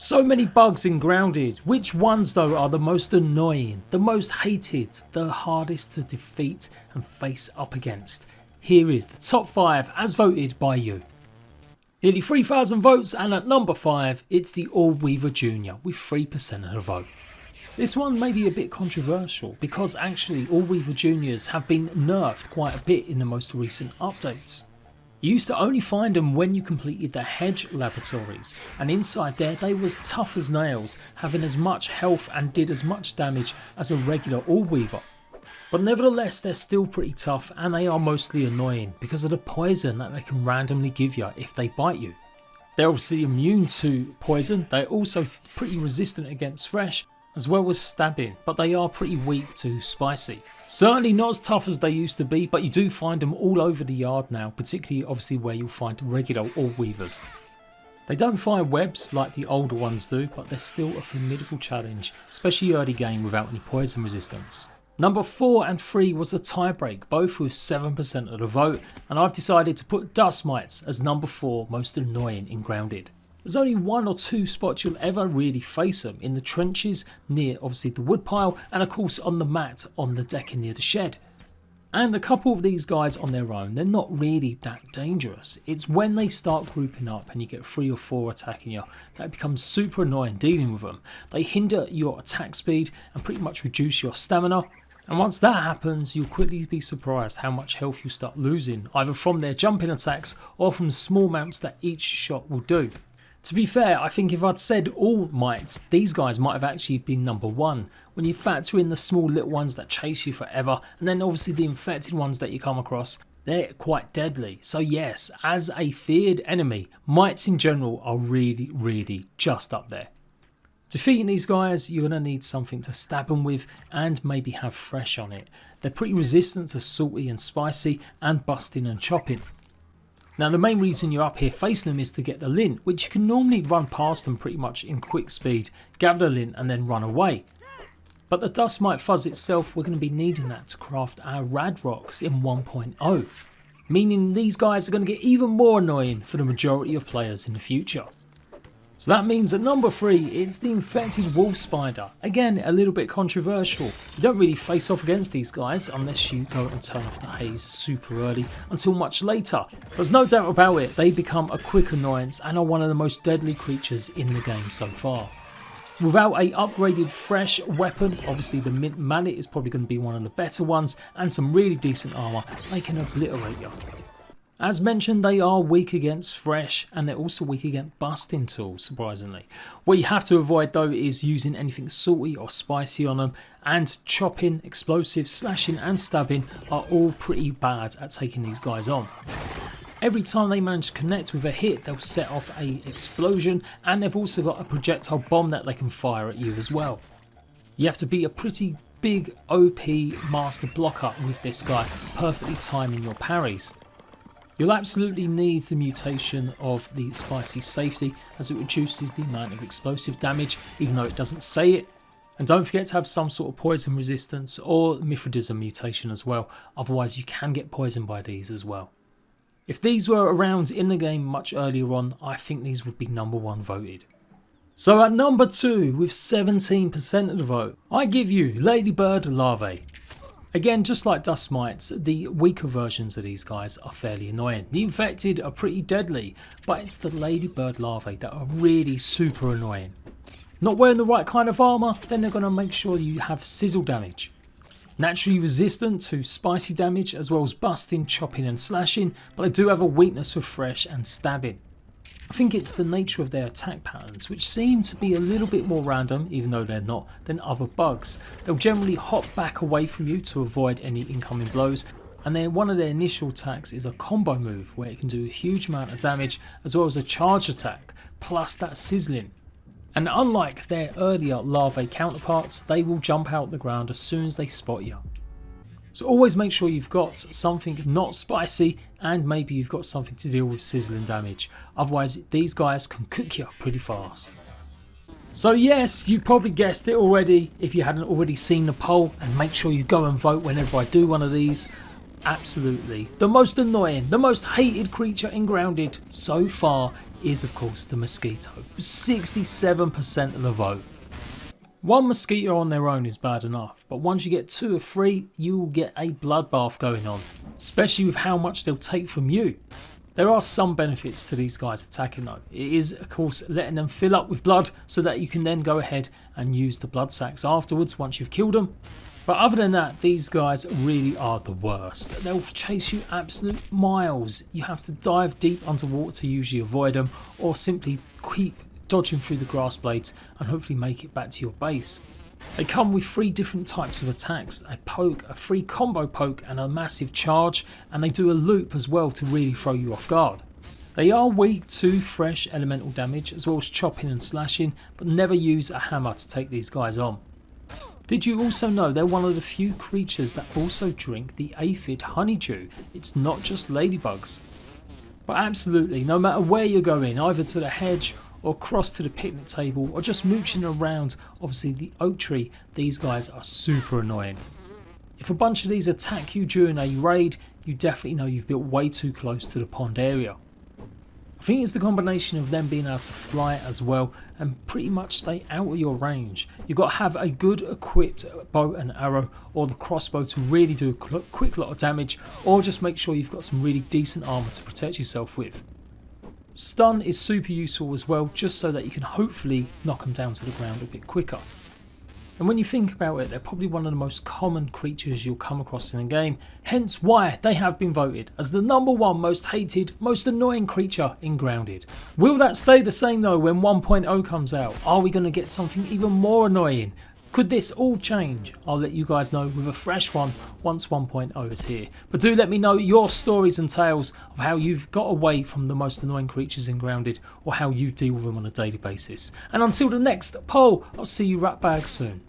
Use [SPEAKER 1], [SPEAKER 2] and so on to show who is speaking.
[SPEAKER 1] So many bugs in Grounded. Which ones though are the most annoying, the most hated, the hardest to defeat and face up against? Here is the top 5 as voted by you. Nearly 3,000 votes, and at number 5 it's the Allweaver Jr. with 3% of the vote. This one may be a bit controversial because actually Allweaver Juniors have been nerfed quite a bit in the most recent updates. You used to only find them when you completed the hedge laboratories, and inside there they was tough as nails, having as much health and did as much damage as a regular Allweaver. But nevertheless they're still pretty tough, and they are mostly annoying because of the poison that they can randomly give you if they bite you. They're obviously immune to poison, they're also pretty resistant against fresh, as well as stabbing, but they are pretty weak to spicy. Certainly not as tough as they used to be, but you do find them all over the yard now, particularly obviously where you'll find regular Allweavers. They don't fire webs like the older ones do, but they're still a formidable challenge, especially early game without any poison resistance. Number 4 and 3 was a tiebreak, both with 7% of the vote, and I've decided to put dust mites as number 4 most annoying in Grounded. There's only 1 or 2 spots you'll ever really face them: in the trenches, near obviously the woodpile, and of course on the mat on the decking near the shed. And a couple of these guys on their own, they're not really that dangerous. It's when they start grouping up and you get 3 or 4 attacking you that it becomes super annoying dealing with them. They hinder your attack speed and pretty much reduce your stamina. And once that happens, you'll quickly be surprised how much health you start losing, either from their jumping attacks or from the small amounts that each shot will do. To be fair, I think if I'd said all mites, these guys might have actually been number 1. When you factor in the small little ones that chase you forever, and then obviously the infected ones that you come across, they're quite deadly. So yes, as a feared enemy, mites in general are really just up there. Defeating these guys, you're going to need something to stab them with and maybe have fresh on it. They're pretty resistant to salty and spicy and busting and chopping. Now the main reason you're up here facing them is to get the lint, which you can normally run past them pretty much in quick speed, gather the lint and then run away. But the dust mite fuzz itself, we're going to be needing that to craft our rad rocks in 1.0, meaning these guys are going to get even more annoying for the majority of players in the future. So that means at number 3 it's the infected wolf spider. Again, a little bit controversial. You don't really face off against these guys unless you go and turn off the haze super early until much later. There's no doubt about it, they become a quick annoyance and are one of the most deadly creatures in the game so far. Without a upgraded fresh weapon, obviously the mint mallet is probably going to be one of the better ones, and some really decent armour, they can obliterate you. As mentioned, they are weak against fresh, and they're also weak against busting tools, surprisingly. What you have to avoid though is using anything salty or spicy on them, and chopping, explosives, slashing and stabbing are all pretty bad at taking these guys on. Every time they manage to connect with a hit, they'll set off an explosion, and they've also got a projectile bomb that they can fire at you as well. You have to be a pretty big OP master blocker with this guy, perfectly timing your parries. You'll absolutely need the mutation of the spicy safety, as it reduces the amount of explosive damage even though it doesn't say it. And don't forget to have some sort of poison resistance or Mithridism mutation as well, otherwise you can get poisoned by these as well. If these were around in the game much earlier on, I think these would be number 1 voted. So at number 2 with 17% of the vote, I give you LADYBIRD LARVE. Again, just like dust mites, the weaker versions of these guys are fairly annoying. The infected are pretty deadly, but it's the LADYBIRD larvae that are really super annoying. Not wearing the right kind of armour, then they're going to make sure you have sizzle damage. Naturally resistant to spicy damage as well as busting, chopping and slashing, but they do have a weakness for fresh and stabbing. I think it's the nature of their attack patterns, which seem to be a little bit more random, even though they're not, than other bugs. They'll generally hop back away from you to avoid any incoming blows, and one of their initial attacks is a combo move where it can do a huge amount of damage as well as a charge attack, plus that sizzling. And unlike their earlier larvae counterparts, they will jump out the ground as soon as they spot you. So always make sure you've got something not spicy, and maybe you've got something to deal with sizzling damage. Otherwise these guys can cook you pretty fast. So yes, you probably guessed it already if you hadn't already seen the poll, and make sure you go and vote whenever I do one of these. Absolutely. The most annoying, the most hated creature in Grounded so far is of course the mosquito, 67% of the vote. One mosquito on their own is bad enough, but once you get 2 or 3, you will get a bloodbath going on, especially with how much they'll take from you. There are some benefits to these guys attacking though. It is of course letting them fill up with blood so that you can then go ahead and use the blood sacks afterwards once you've killed them. But other than that, these guys really are the worst. They'll chase you absolute miles. You have to dive deep underwater to usually avoid them, or simply keep dodging through the grass blades and hopefully make it back to your base. They come with 3 different types of attacks: a poke, a free combo poke and a massive charge, and they do a loop as well to really throw you off guard. They are weak to fresh elemental damage as well as chopping and slashing, but never use a hammer to take these guys on. Did you also know they're one of the few creatures that also drink the aphid honeydew? It's not just ladybugs. But absolutely, no matter where you're going, either to the hedge or across to the picnic table or just mooching around obviously the oak tree, these guys are super annoying. If a bunch of these attack you during a raid, you definitely know you've built way too close to the pond area. I think it's the combination of them being able to fly as well and pretty much stay out of your range. You've got to have a good equipped bow and arrow or the crossbow to really do a quick lot of damage, or just make sure you've got some really decent armour to protect yourself with. Stun is super useful as well, just so that you can hopefully knock them down to the ground a bit quicker. And when you think about it, they're probably one of the most common creatures you'll come across in a game, hence why they have been voted as the #1 most hated, most annoying creature in Grounded. Will that stay the same though when 1.0 comes out? Are we going to get something even more annoying? Could this all change? I'll let you guys know with a fresh one once 1.0 is here. But do let me know your stories and tales of how you've got away from the most annoying creatures in Grounded, or how you deal with them on a daily basis. And until the next poll, I'll see you rat bags soon.